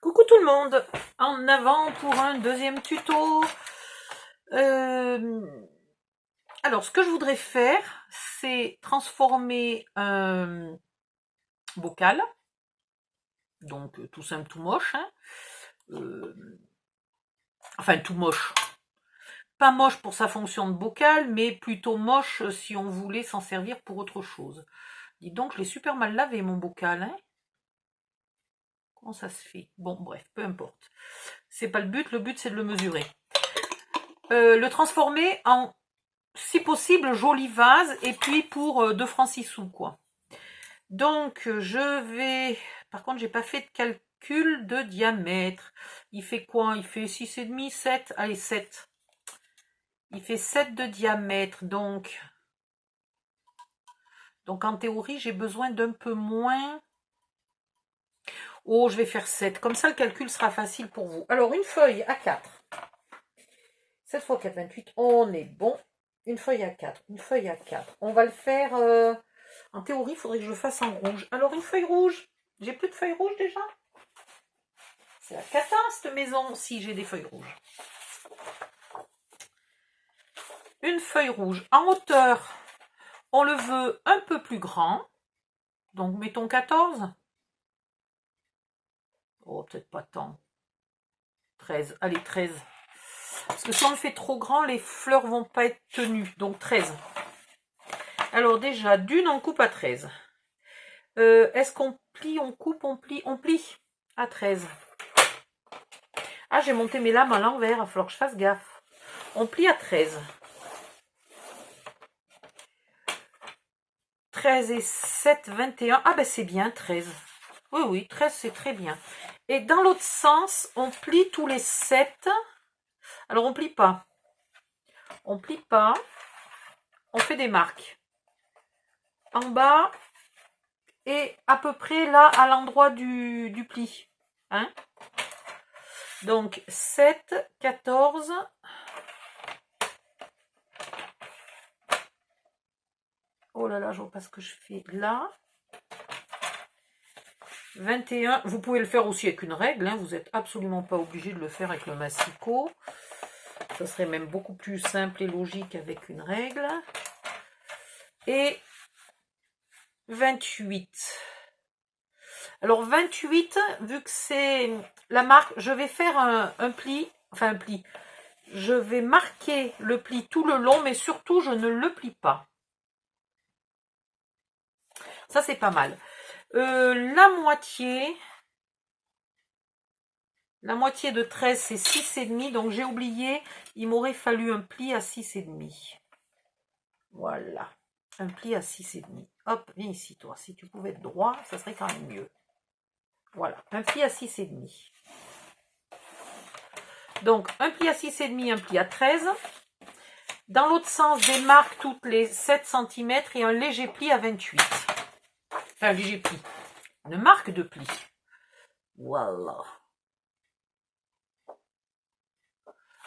Coucou tout le monde, en avant pour un deuxième tuto. Alors ce que je voudrais faire, c'est transformer un bocal, donc tout simple, tout moche, hein. Enfin tout moche, pas moche pour sa fonction de bocal, mais plutôt moche si on voulait s'en servir pour autre chose. Dis donc, je l'ai super mal lavé mon bocal, hein. Comment ça se fait? Bon bref, peu importe. C'est pas le but c'est de le mesurer. Le transformer en, si possible, joli vase, et puis pour 2 francs 6 sous, quoi. Donc, je vais... Par contre, j'ai pas fait de calcul de diamètre. Il fait quoi? Il fait 6,5, 7. Allez, 7. Il fait 7 de diamètre, donc en théorie, j'ai besoin d'un peu moins. Oh, je vais faire 7. Comme ça, le calcul sera facile pour vous. Alors, une feuille à 4. 7 x 4, 28. On est bon. Une feuille à 4. Une feuille à 4. On va le faire... En théorie, il faudrait que je le fasse en rouge. Alors, une feuille rouge. J'ai plus de feuilles rouges déjà? C'est la cata, cette maison. Si, j'ai des feuilles rouges. Une feuille rouge. En hauteur, on le veut un peu plus grand. Donc, mettons 14. Oh, peut-être pas tant. 13. Allez, 13. Parce que si on le fait trop grand, les fleurs vont pas être tenues. Donc, 13. Alors, déjà, d'une, on coupe à 13. Est-ce qu'on plie, on coupe, on plie? On plie à 13. Ah, j'ai monté mes lames à l'envers. Il va falloir que je fasse gaffe. On plie à 13. 13 et 7, 21. Ah ben c'est bien, 13. Oui, oui, 13 c'est très bien. Et dans l'autre sens, on plie tous les 7. Alors on plie pas. On plie pas. On fait des marques. En bas et à peu près là à l'endroit du pli. Hein? Donc 7, 14. Oh là là, je vois pas ce que je fais là. 21. Vous pouvez le faire aussi avec une règle. Hein. Vous n'êtes absolument pas obligé de le faire avec le massicot. Ça serait même beaucoup plus simple et logique avec une règle. Et 28. Alors 28, vu que c'est la marque, je vais faire un pli, enfin un pli. Je vais marquer le pli tout le long, mais surtout je ne le plie pas. Ça c'est pas mal. La moitié de 13 c'est 6,5, donc j'ai oublié, il m'aurait fallu un pli à 6,5. Voilà, un pli à 6,5. Hop, viens ici toi, si tu pouvais être droit, ça serait quand même mieux. Voilà, un pli à 6,5. Donc, un pli à 6,5, un pli à 13. Dans l'autre sens, des marques toutes les 7 cm et un léger pli à 28. Enfin, un léger pli. Une marque de pli. Voilà.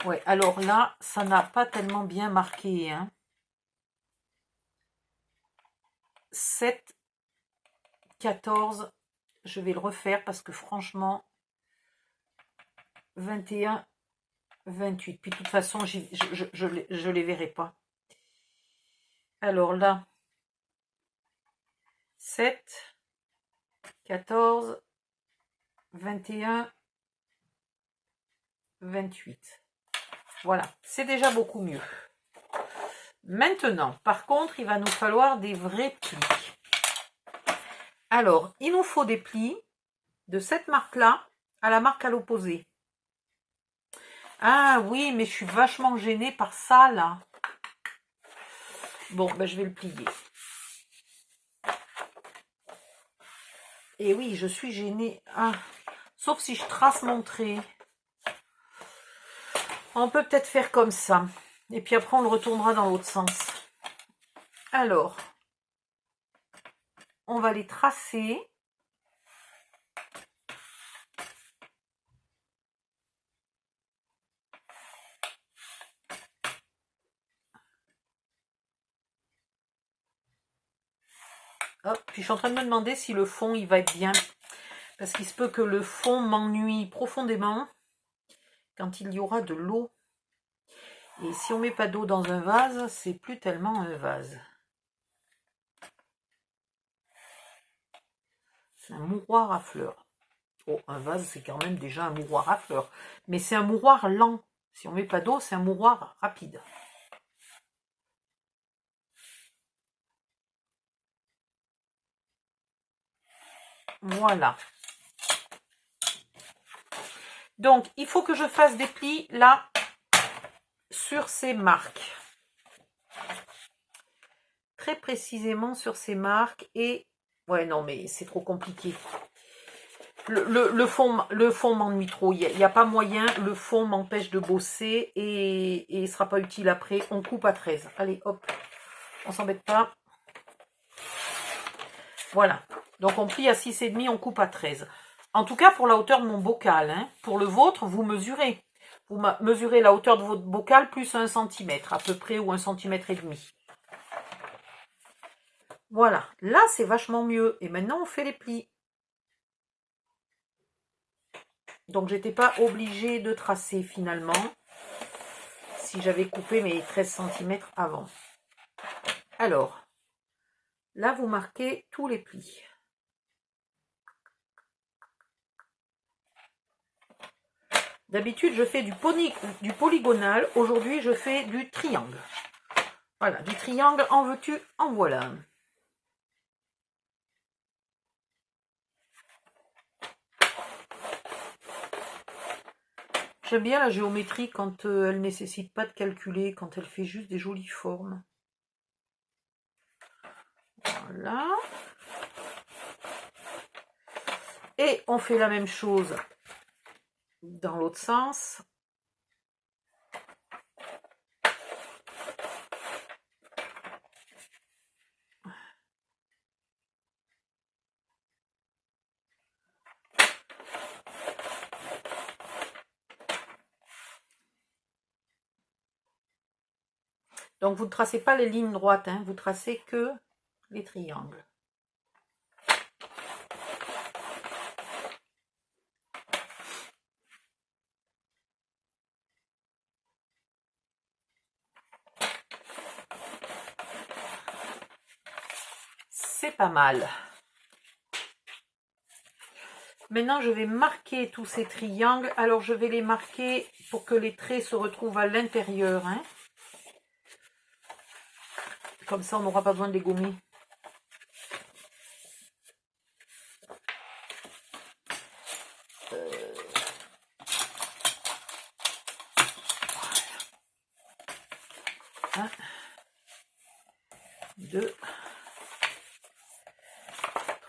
Ouais, alors là, ça n'a pas tellement bien marqué. Hein. 7, 14. Je vais le refaire parce que franchement, 21, 28. Puis de toute façon, je les verrai pas. Alors là, 7, 14, 21, 28. Voilà, c'est déjà beaucoup mieux. Maintenant, par contre, il va nous falloir des vrais plis. Alors, il nous faut des plis de cette marque-là à la marque à l'opposé. Ah oui, mais je suis vachement gênée par ça, là. Bon, ben je vais le plier. Et oui, je suis gênée. Ah, sauf si je trace mon trait. On peut peut-être faire comme ça. Et puis après, on le retournera dans l'autre sens. Alors, on va les tracer. Hop, puis je suis en train de me demander si le fond, il va être bien. Parce qu'il se peut que le fond m'ennuie profondément quand il y aura de l'eau. Et si on met pas d'eau dans un vase, c'est plus tellement un vase. C'est un mouroir à fleurs. Oh, un vase, c'est quand même déjà un mouroir à fleurs. Mais c'est un mouroir lent. Si on met pas d'eau, c'est un mouroir rapide. Voilà. Donc, il faut que je fasse des plis là sur ces marques. Très précisément sur ces marques. Et ouais, non, mais c'est trop compliqué. Le fond m'ennuie trop. Il n'y a pas moyen. Le fond m'empêche de bosser et il ne sera pas utile après. On coupe à 13. Allez, hop. On s'embête pas. Voilà. Donc, on plie à 6,5, on coupe à 13. En tout cas, pour la hauteur de mon bocal. Hein. Pour le vôtre, vous mesurez. Vous mesurez la hauteur de votre bocal plus 1 cm à peu près ou 1,5 cm. Voilà. Là, c'est vachement mieux. Et maintenant, on fait les plis. Donc, j'étais pas obligée de tracer finalement. Si j'avais coupé mes 13 cm avant. Alors, là, vous marquez tous les plis. D'habitude, je fais du polygonal. Aujourd'hui, je fais du triangle. Voilà, du triangle, en veux-tu, en voilà. J'aime bien la géométrie quand elle ne nécessite pas de calculer, quand elle fait juste des jolies formes. Voilà. Et on fait la même chose dans l'autre sens. Donc vous ne tracez pas les lignes droites, hein, vous tracez que les triangles. C'est pas mal. Maintenant, je vais marquer tous ces triangles. Alors, je vais les marquer pour que les traits se retrouvent à l'intérieur. Hein. Comme ça, on n'aura pas besoin de les gommer. Un, 2,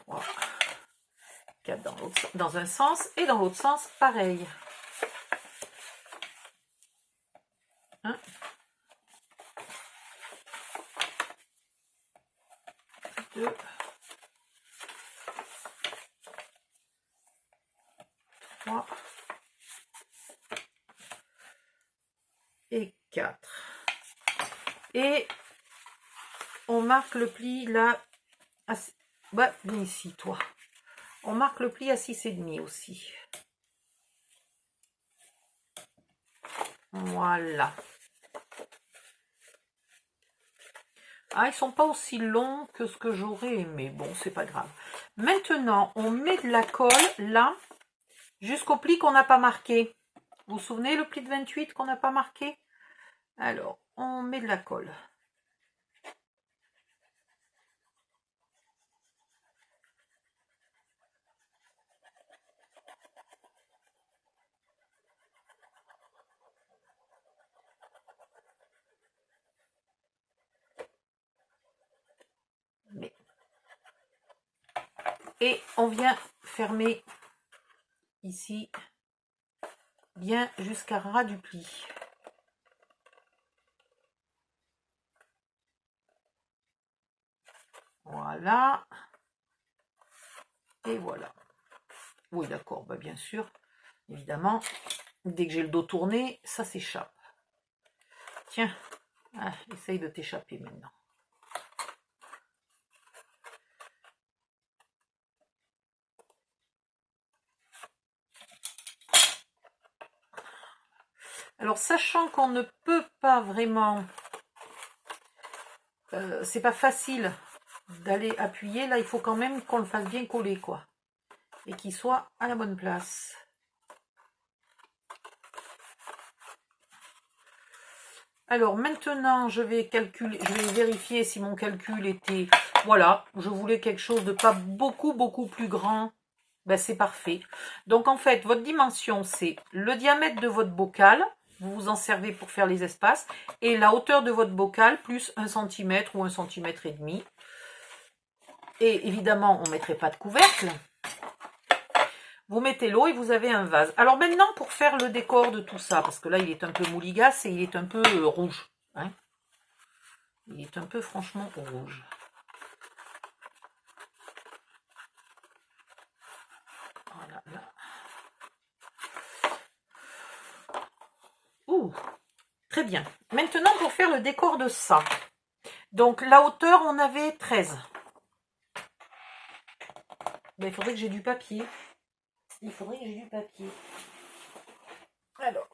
3, 4 dans un sens et dans l'autre sens, pareil. 1, 2, 3 et 4. Et on marque le pli là. Bah, viens ici, toi. On marque le pli à 6,5 aussi. Voilà. Ah, ils sont pas aussi longs que ce que j'aurais aimé. Bon, c'est pas grave. Maintenant, on met de la colle là, jusqu'au pli qu'on n'a pas marqué. Vous vous souvenez le pli de 28 qu'on n'a pas marqué? Alors, on met de la colle. Et on vient fermer ici, bien jusqu'à ras du pli. Voilà. Et voilà. Oui, d'accord, bah bien sûr. Évidemment, dès que j'ai le dos tourné, ça s'échappe. Tiens, essaye de t'échapper maintenant. Alors, sachant qu'on ne peut pas vraiment... c'est pas facile d'aller appuyer. Là, il faut quand même qu'on le fasse bien coller, quoi. Et qu'il soit à la bonne place. Alors, maintenant, je vais calculer, je vais vérifier si mon calcul était... Voilà, je voulais quelque chose de pas beaucoup plus grand. Ben, c'est parfait. Donc, en fait, votre dimension, c'est le diamètre de votre bocal. Vous vous en servez pour faire les espaces. Et la hauteur de votre bocal, plus 1 cm ou 1,5 cm. Et évidemment, on ne mettrait pas de couvercle. Vous mettez l'eau et vous avez un vase. Alors maintenant, pour faire le décor de tout ça, parce que là, il est un peu mouligasse et il est un peu rouge. Hein, il est un peu franchement rouge. Voilà, là. Ouh, très bien. Maintenant, pour faire le décor de ça. Donc, la hauteur, on avait 13. Ben, il faudrait que j'ai du papier. Il faudrait que j'ai du papier. Alors.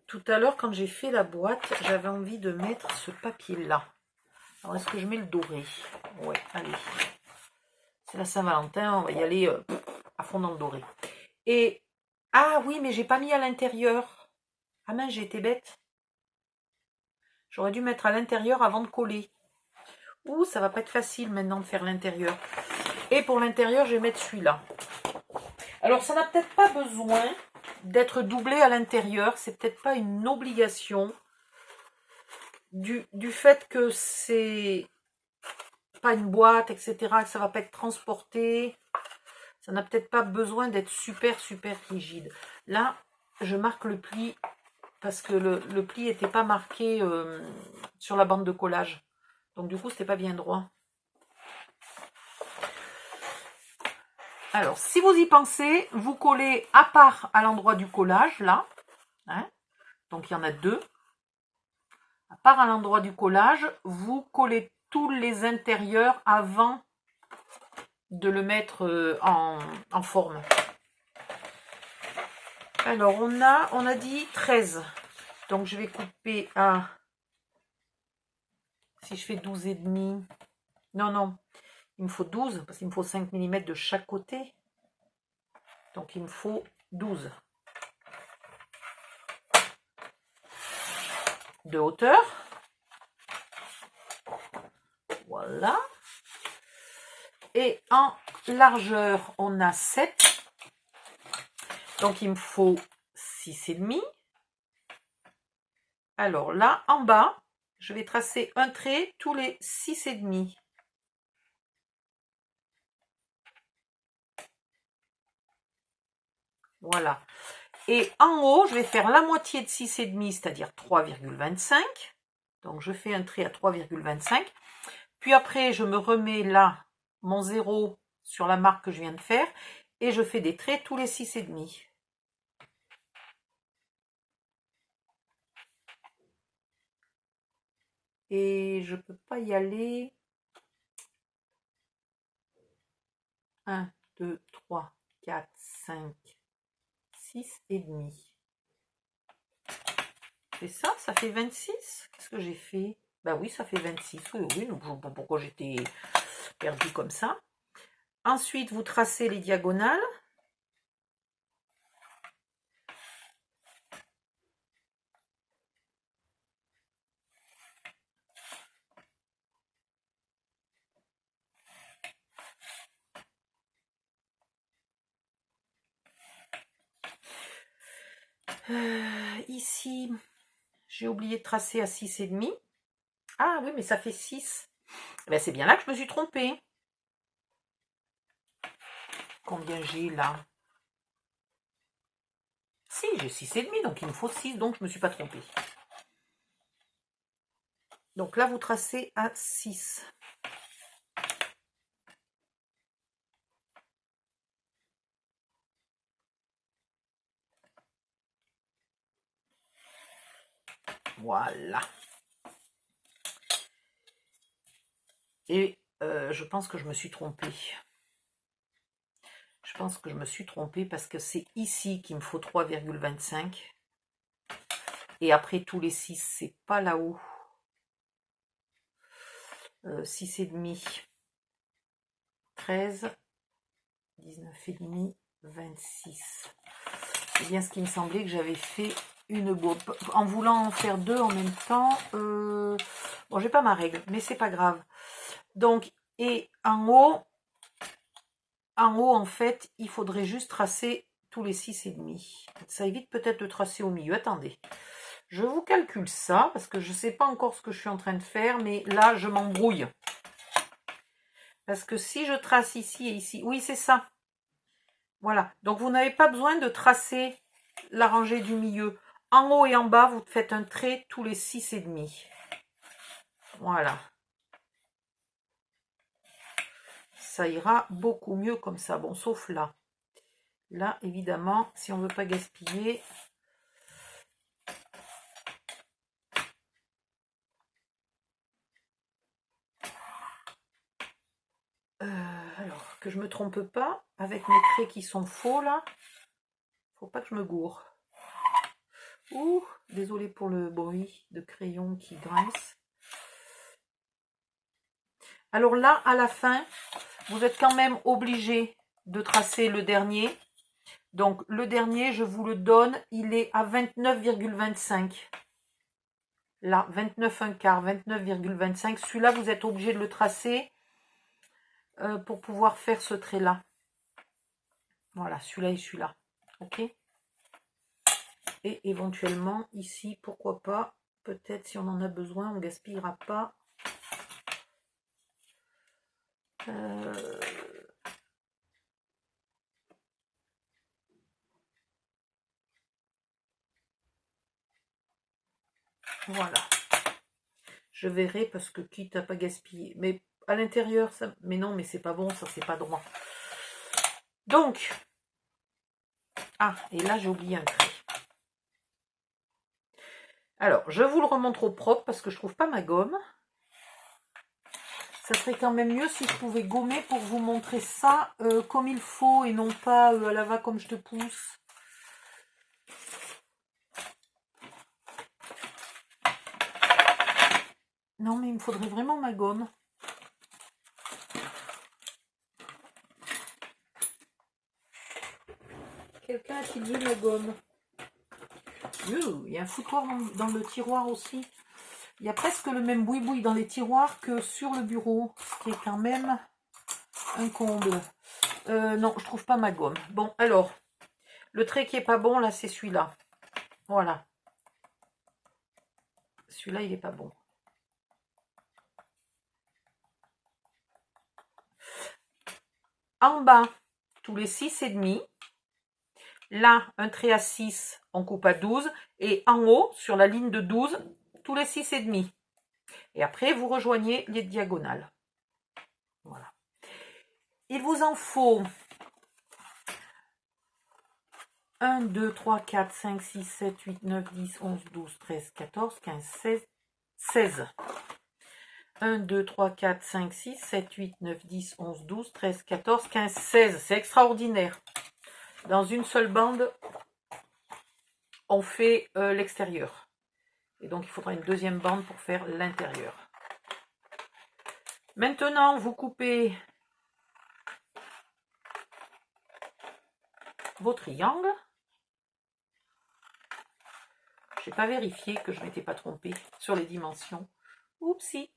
Tout à l'heure, quand j'ai fait la boîte, j'avais envie de mettre ce papier-là. Alors, est-ce que je mets le doré? Ouais, allez. C'est la Saint-Valentin, on va y aller à fond dans le doré. Et, ah oui, mais j'ai pas mis à l'intérieur. Ah mince, j'ai été bête. J'aurais dû mettre à l'intérieur avant de coller. Ouh, ça va pas être facile maintenant de faire l'intérieur. Et pour l'intérieur, je vais mettre celui-là. Alors, ça n'a peut-être pas besoin d'être doublé à l'intérieur. C'est peut-être pas une obligation. Du fait que c'est pas une boîte, etc., que ça va pas être transporté, ça n'a peut-être pas besoin d'être super rigide. Là, je marque le pli parce que le pli n'était pas marqué sur la bande de collage. Donc du coup, c'était pas bien droit. Alors, si vous y pensez, vous collez à part à l'endroit du collage, là. Hein, donc il y en a deux. À part à l'endroit du collage, vous collez tous les intérieurs avant de le mettre en forme. Alors, on a dit 13. Donc, je vais couper à... Si je fais 12 et demi... Non, il me faut 12, parce qu'il me faut 5 mm de chaque côté. Donc, il me faut 12 de hauteur. Voilà. Et en largeur, on a 7. Donc, il me faut 6,5. Alors là, en bas, je vais tracer un trait tous les 6,5. Voilà. Et en haut, je vais faire la moitié de 6,5, c'est-à-dire 3,25. Donc, je fais un trait à 3,25. Puis après, je me remets là, mon 0 sur la marque que je viens de faire. Et je fais des traits tous les 6,5. Et je ne peux pas y aller. 1, 2, 3, 4, 5, 6,5. C'est ça, ça fait 26. Qu'est-ce que j'ai fait? Bah oui, ça fait 26. Oui, donc je ne sais pas pourquoi j'étais perdue comme ça. Ensuite, vous tracez les diagonales. Ici, j'ai oublié de tracer à 6,5. Ah oui, mais ça fait 6. Ben, c'est bien là que je me suis trompée. Combien j'ai là? Si, j'ai 6,5, donc il me faut 6, donc je ne me suis pas trompée. Donc là, vous tracez à 6. Voilà. Et je pense que je me suis trompée. Je pense que je me suis trompée parce que c'est ici qu'il me faut 3,25. Et après tous les 6, c'est pas là-haut. 6,5. 13. 19,5. 26. C'est bien ce qui me semblait que j'avais fait une bourde. En voulant en faire deux en même temps. Bon, j'ai pas ma règle, mais c'est pas grave. Donc, et en haut, en fait, il faudrait juste tracer tous les 6,5. Ça évite peut-être de tracer au milieu. Attendez. Je vous calcule ça, parce que je ne sais pas encore ce que je suis en train de faire, mais là, je m'embrouille. Parce que si je trace ici et ici, oui, c'est ça. Voilà. Donc, vous n'avez pas besoin de tracer la rangée du milieu. En haut et en bas, vous faites un trait tous les 6,5. Voilà. Ça ira beaucoup mieux comme ça. Bon, sauf là. Là, évidemment, si on ne veut pas gaspiller... alors, que je ne me trompe pas, avec mes traits qui sont faux, là, faut pas que je me gourre. Ouh, désolé pour le bruit de crayon qui grince. Alors là, à la fin, vous êtes quand même obligé de tracer le dernier. Donc, le dernier, je vous le donne, il est à 29,25. Là, 29 un quart, 29,25. Celui-là, vous êtes obligé de le tracer pour pouvoir faire ce trait-là. Voilà, celui-là et celui-là. Ok ? Et éventuellement, ici, pourquoi pas, peut-être si on en a besoin, on ne gaspillera pas. Voilà. Je verrai parce que quitte à pas gaspiller. Mais à l'intérieur, ça... Mais non, mais c'est pas bon, ça, c'est pas droit. Donc, ah, et là, j'ai oublié un trait. Alors, je vous le remontre au propre parce que je trouve pas ma gomme. Ça serait quand même mieux si je pouvais gommer pour vous montrer ça comme il faut et non pas à la va comme je te pousse. Non, mais il me faudrait vraiment ma gomme. Quelqu'un a-t-il vu ma gomme? Il y a un foutoir dans le tiroir aussi. Il y a presque le même boui-boui dans les tiroirs que sur le bureau, ce qui est quand même un comble. Non, je trouve pas ma gomme. Bon, alors, le trait qui est pas bon, là, c'est celui-là. Voilà. Celui-là, il est pas bon. En bas, tous les 6,5. Là, un trait à 6, on coupe à 12. Et en haut, sur la ligne de 12, tous les 6,5. Et après, vous rejoignez les diagonales. Voilà. Il vous en faut 1, 2, 3, 4, 5, 6, 7, 8, 9, 10, 11, 12, 13, 14, 15, 16, 16. 1, 2, 3, 4, 5, 6, 7, 8, 9, 10, 11, 12, 13, 14, 15, 16. C'est extraordinaire. Dans une seule bande, on fait l'extérieur. Et donc, il faudra une deuxième bande pour faire l'intérieur. Maintenant, vous coupez vos triangles. Je n'ai pas vérifié que je ne m'étais pas trompée sur les dimensions. Oupsie.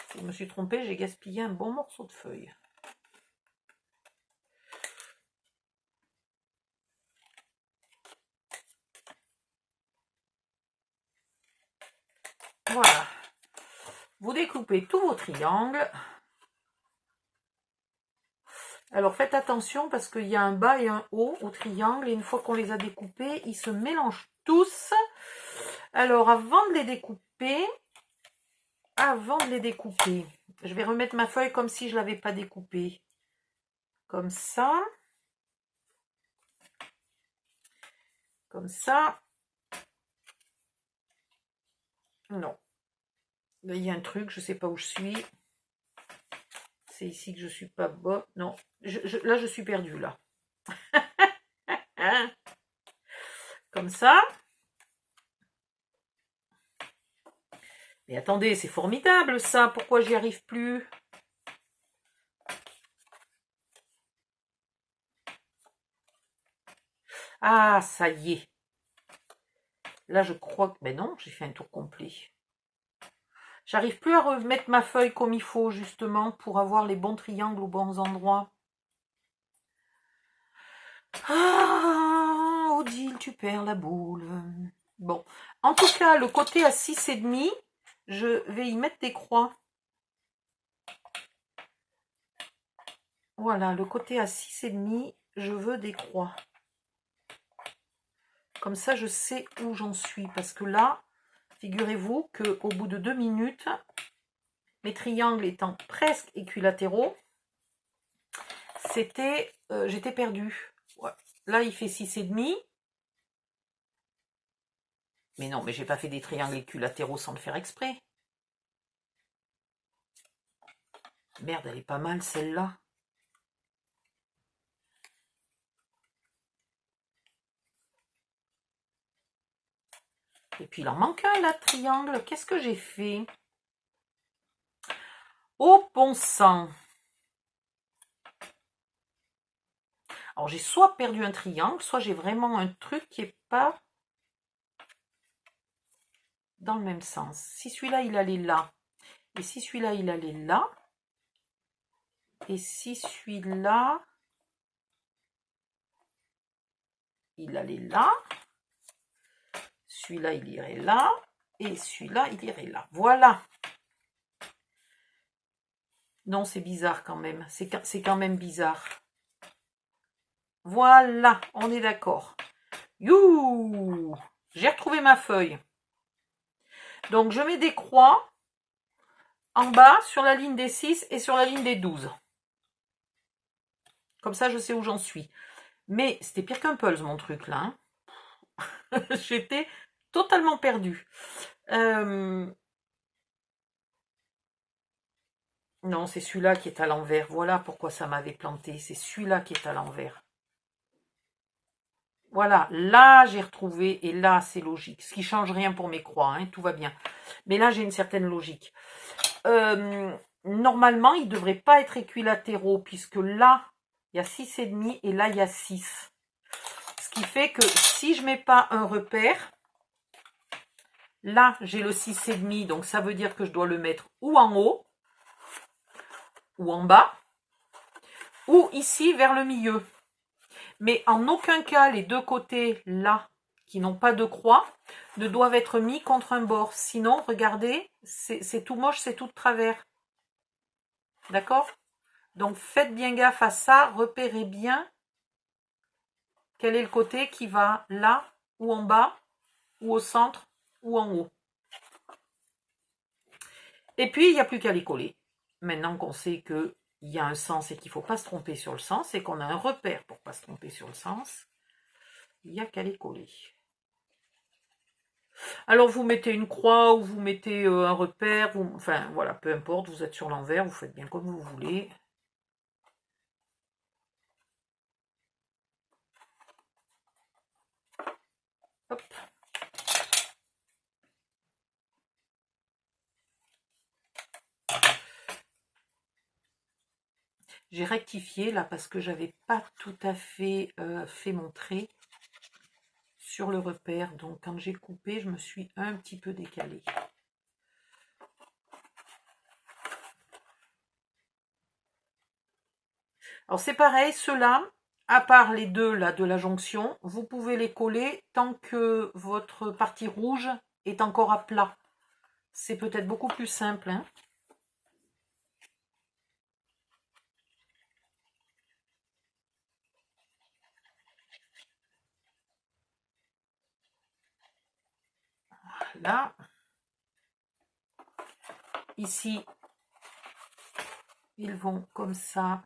Si je me suis trompée, j'ai gaspillé un bon morceau de feuille. Voilà. Vous découpez tous vos triangles. Alors faites attention parce qu'il y a un bas et un haut au triangle. Et une fois qu'on les a découpés, ils se mélangent tous. Alors avant de les découper, je vais remettre ma feuille comme si je ne l'avais pas découpée. Comme ça. Comme ça. Non. Là, il y a un truc, je ne sais pas où je suis. c'est ici que je suis pas bonne. Non, là, je suis perdue, là. Hein, comme ça. Mais attendez, c'est formidable, ça. Pourquoi j'y arrive plus? Ah, ça y est. Là, je crois que... Mais non, j'ai fait un tour complet. J'arrive plus à remettre ma feuille comme il faut, justement, pour avoir les bons triangles aux bons endroits. Ah, Odile, tu perds la boule. Bon, en tout cas, le côté à 6,5, je vais y mettre des croix. Voilà, le côté à 6,5, je veux des croix. Comme ça, je sais où j'en suis. Parce que là, figurez-vous qu'au bout de 2 minutes, mes triangles étant presque équilatéraux, j'étais perdue. Ouais. Là, il fait 6,5. Mais non, mais j'ai pas fait des triangles équilatéraux sans le faire exprès. Merde, elle est pas mal celle-là. Et puis il en manque un là, triangle. Qu'est-ce que j'ai fait? Oh bon sang! Alors j'ai soit perdu un triangle, soit j'ai vraiment un truc qui est pas dans le même sens. Si celui-là il allait là, et si celui-là il allait là, et si celui-là il allait là, celui-là il irait là, et celui-là il irait là. Voilà. Non, c'est bizarre quand même. C'est quand même bizarre. Voilà, on est d'accord. Youhou! J'ai retrouvé ma feuille. Donc, je mets des croix en bas sur la ligne des 6 et sur la ligne des 12. Comme ça, je sais où j'en suis. Mais c'était pire qu'un puzzle, mon truc, là. Hein. J'étais totalement perdue. Non, c'est celui-là qui est à l'envers. Voilà pourquoi ça m'avait planté. C'est celui-là qui est à l'envers. Voilà, là j'ai retrouvé, et là c'est logique. Ce qui change rien pour mes croix, hein, tout va bien. Mais là j'ai une certaine logique. Normalement, ils ne devraient pas être équilatéraux, puisque là, il y a 6,5 et là, il y a 6. Ce qui fait que si je ne mets pas un repère, là, j'ai le 6,5, donc ça veut dire que je dois le mettre ou en haut, ou en bas, ou ici vers le milieu. Mais en aucun cas, les deux côtés, là, qui n'ont pas de croix, ne doivent être mis contre un bord. Sinon, regardez, c'est tout moche, c'est tout de travers. D'accord? Donc, faites bien gaffe à ça. Repérez bien quel est le côté qui va là, ou en bas, ou au centre, ou en haut. Et puis, il n'y a plus qu'à les coller. Maintenant qu'on sait qu'il y a un sens et qu'il ne faut pas se tromper sur le sens, et qu'on a un repère pour ne pas se tromper sur le sens, il n'y a qu'à les coller. Alors, vous mettez une croix ou vous mettez un repère, enfin, voilà, peu importe, vous êtes sur l'envers, vous faites bien comme vous voulez. Hop. J'ai rectifié là parce que j'avais pas tout à fait fait mon trait sur le repère. Donc, quand j'ai coupé, je me suis un petit peu décalée. Alors c'est pareil, ceux-là, à part les deux là de la jonction, vous pouvez les coller tant que votre partie rouge est encore à plat. C'est peut-être beaucoup plus simple. Hein. Voilà. Ici, ils vont comme ça.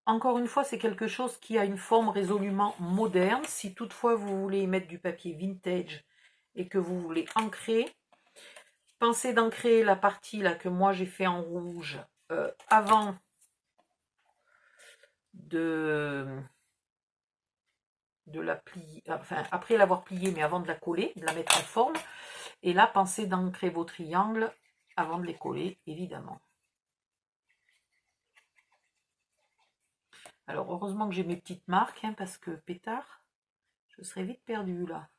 Encore une fois, c'est quelque chose qui a une forme résolument moderne. Si toutefois vous voulez y mettre du papier vintage et que vous voulez ancrer, pensez d'ancrer la partie là que moi j'ai fait en rouge avant de la plier, enfin après l'avoir pliée, mais avant de la coller, de la mettre en forme. Et là, pensez d'ancrer vos triangles avant de les coller, évidemment. Alors, heureusement que j'ai mes petites marques, hein, parce que pétard, je serais vite perdue là.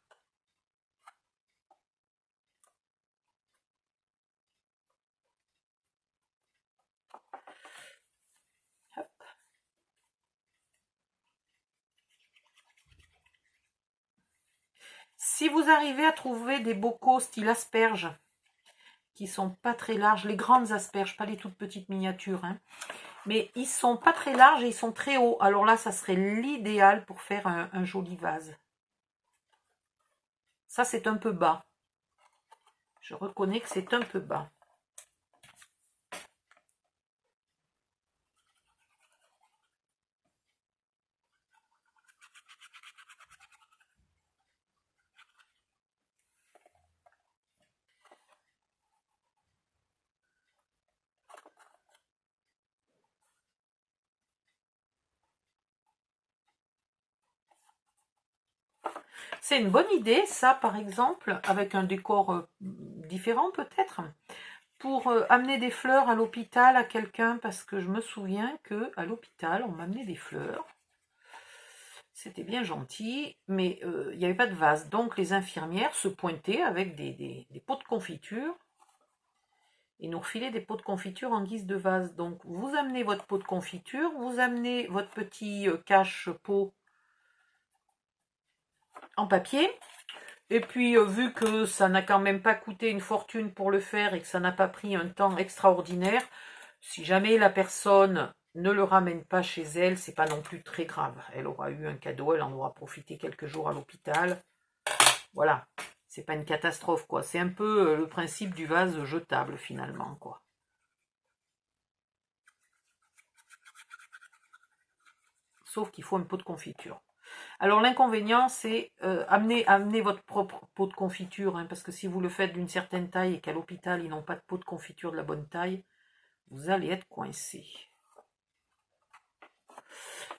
Hop. Si vous arrivez à trouver des bocaux style asperge, qui sont pas très larges, les grandes asperges, pas les toutes petites miniatures, hein, mais ils sont pas très larges et ils sont très hauts. Alors là, ça serait l'idéal pour faire un joli vase. Ça, c'est un peu bas. Je reconnais que c'est un peu bas. C'est une bonne idée, ça, par exemple, avec un décor différent peut-être, pour amener des fleurs à l'hôpital à quelqu'un, parce que je me souviens que à l'hôpital, on m'amenait des fleurs. C'était bien gentil, mais il n'y avait pas de vase. Donc les infirmières se pointaient avec des pots de confiture et nous refilaient des pots de confiture en guise de vase. Donc vous amenez votre pot de confiture, vous amenez votre petit cache-pot en papier. Et puis, vu que ça n'a quand même pas coûté une fortune pour le faire et que ça n'a pas pris un temps extraordinaire, si jamais la personne ne le ramène pas chez elle, c'est pas non plus très grave. Elle aura eu un cadeau, elle en aura profité quelques jours à l'hôpital. Voilà, c'est pas une catastrophe, quoi. C'est un peu le principe du vase jetable, finalement, quoi. Sauf qu'il faut un pot de confiture. Alors l'inconvénient, c'est amener votre propre pot de confiture, hein, parce que si vous le faites d'une certaine taille et qu'à l'hôpital, ils n'ont pas de pot de confiture de la bonne taille, vous allez être coincé.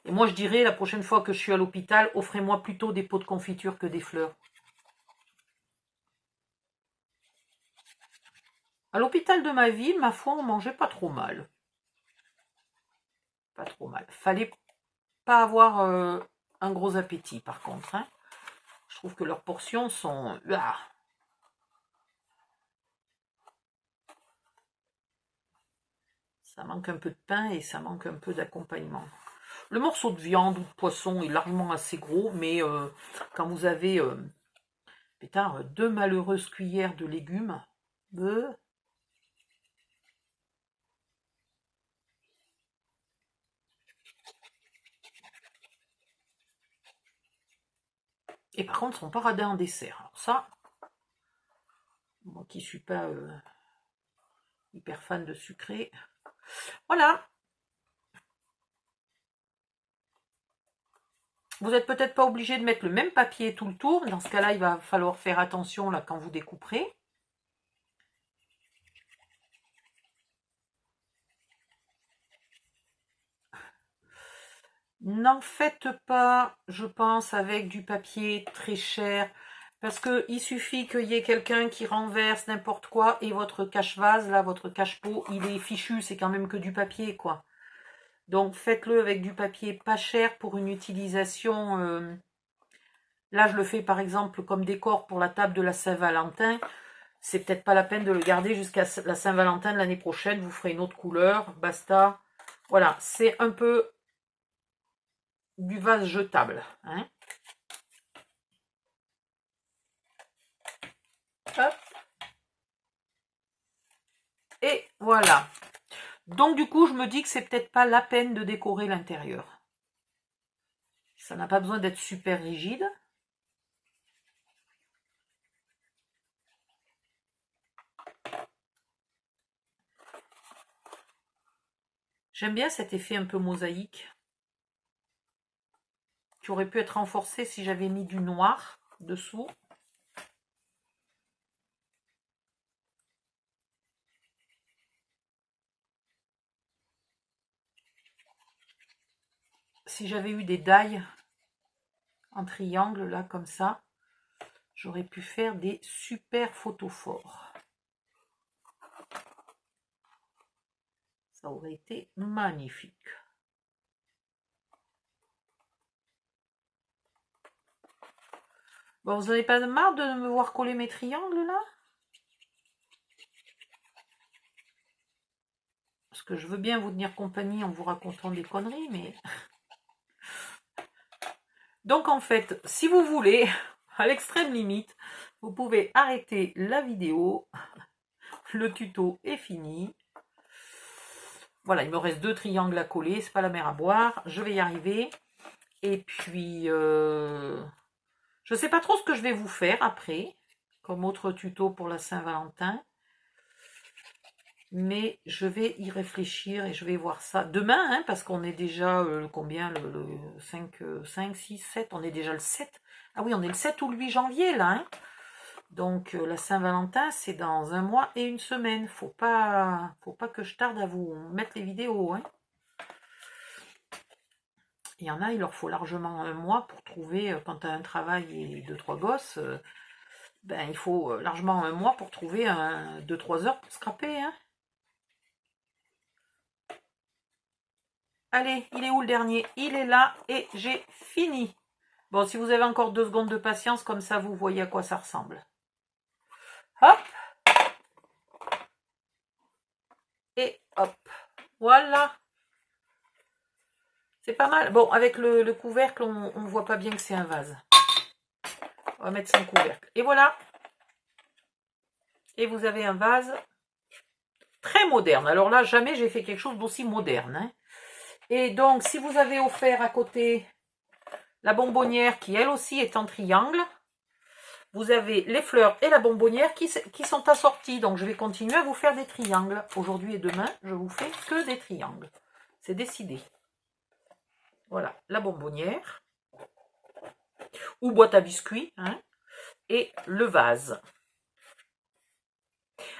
Et moi, je dirais, la prochaine fois que je suis à l'hôpital, offrez-moi plutôt des pots de confiture que des fleurs. À l'hôpital de ma ville, ma foi, on mangeait pas trop mal. Pas trop mal. Fallait pas avoir un gros appétit, par contre. Hein. Je trouve que leurs portions sont... Ah, ça manque un peu de pain et ça manque un peu d'accompagnement. Le morceau de viande ou de poisson est largement assez gros, mais quand vous avez pétard, 2 malheureuses cuillères de légumes, et par contre, ils sont pas radins en dessert. Alors ça, moi qui suis pas hyper fan de sucré, voilà. Vous n'êtes peut-être pas obligé de mettre le même papier tout le tour. Dans ce cas-là, il va falloir faire attention là quand vous découperez. N'en faites pas, je pense, avec du papier très cher. Parce qu'il suffit qu'il y ait quelqu'un qui renverse n'importe quoi et votre cache-vase, là, votre cache-pot, il est fichu. C'est quand même que du papier, quoi. Donc, faites-le avec du papier pas cher pour une utilisation... là, je le fais, par exemple, comme décor pour la table de la Saint-Valentin. C'est peut-être pas la peine de le garder jusqu'à la Saint-Valentin de l'année prochaine. Vous ferez une autre couleur, basta. Voilà, c'est un peu du vase jetable. Hein. Hop. Et voilà. Donc du coup, je me dis que c'est peut-être pas la peine de décorer l'intérieur. Ça n'a pas besoin d'être super rigide. J'aime bien cet effet un peu mosaïque, qui aurait pu être renforcé si j'avais mis du noir dessous. si j'avais eu des die en triangle, là, comme ça, j'aurais pu faire des super photophores. Ça aurait été magnifique. Bon, vous n'avez pas marre de me voir coller mes triangles, là? Parce que je veux bien vous tenir compagnie en vous racontant des conneries, mais... Donc, en fait, si vous voulez, à l'extrême limite, vous pouvez arrêter la vidéo. Le tuto est fini. Voilà, il me reste 2 triangles à coller, c'est pas la mer à boire, je vais y arriver. Et puis, je sais pas trop ce que je vais vous faire après, comme autre tuto pour la Saint-Valentin. Mais je vais y réfléchir et je vais voir ça demain, hein, parce qu'on est déjà, combien, le 5, 6, 7, on est déjà le 7. Ah oui, on est le 7 ou le 8 janvier, là, hein. Donc, la Saint-Valentin, c'est dans 1 mois et 1 semaine. Faut pas que je tarde à vous mettre les vidéos, hein. Il y en a, il leur faut largement 1 mois pour trouver, quand tu as un travail et 2-3 gosses, ben, il faut largement 1 mois pour trouver 2-3 heures pour scraper, hein. Allez, il est où le dernier? Il est là et j'ai fini. Bon, si vous avez encore 2 secondes de patience, comme ça, vous voyez à quoi ça ressemble. Hop. Et hop. Voilà. C'est pas mal. Bon, avec le couvercle, on ne voit pas bien que c'est un vase. On va mettre sans couvercle. Et voilà. Et vous avez un vase très moderne. Alors là, jamais j'ai fait quelque chose d'aussi moderne, hein. Et donc, si vous avez offert à côté la bonbonnière, qui elle aussi est en triangle, vous avez les fleurs et la bonbonnière qui sont assorties. Donc, je vais continuer à vous faire des triangles. Aujourd'hui et demain, je vous fais que des triangles. C'est décidé. Voilà, la bonbonnière. Ou boîte à biscuits, hein, et le vase.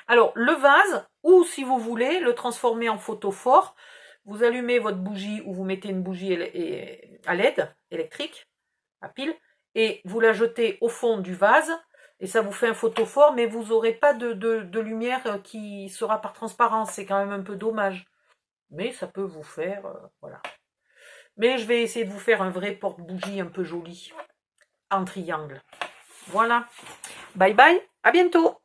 Alors, le vase, ou si vous voulez, le transformer en photophore, vous allumez votre bougie ou vous mettez une bougie à LED, électrique, à pile, et vous la jetez au fond du vase, et ça vous fait un photophore, mais vous n'aurez pas de lumière qui sera par transparence. C'est quand même un peu dommage. Mais ça peut vous faire, voilà. Mais je vais essayer de vous faire un vrai porte-bougie un peu joli, en triangle. Voilà. Bye bye, à bientôt.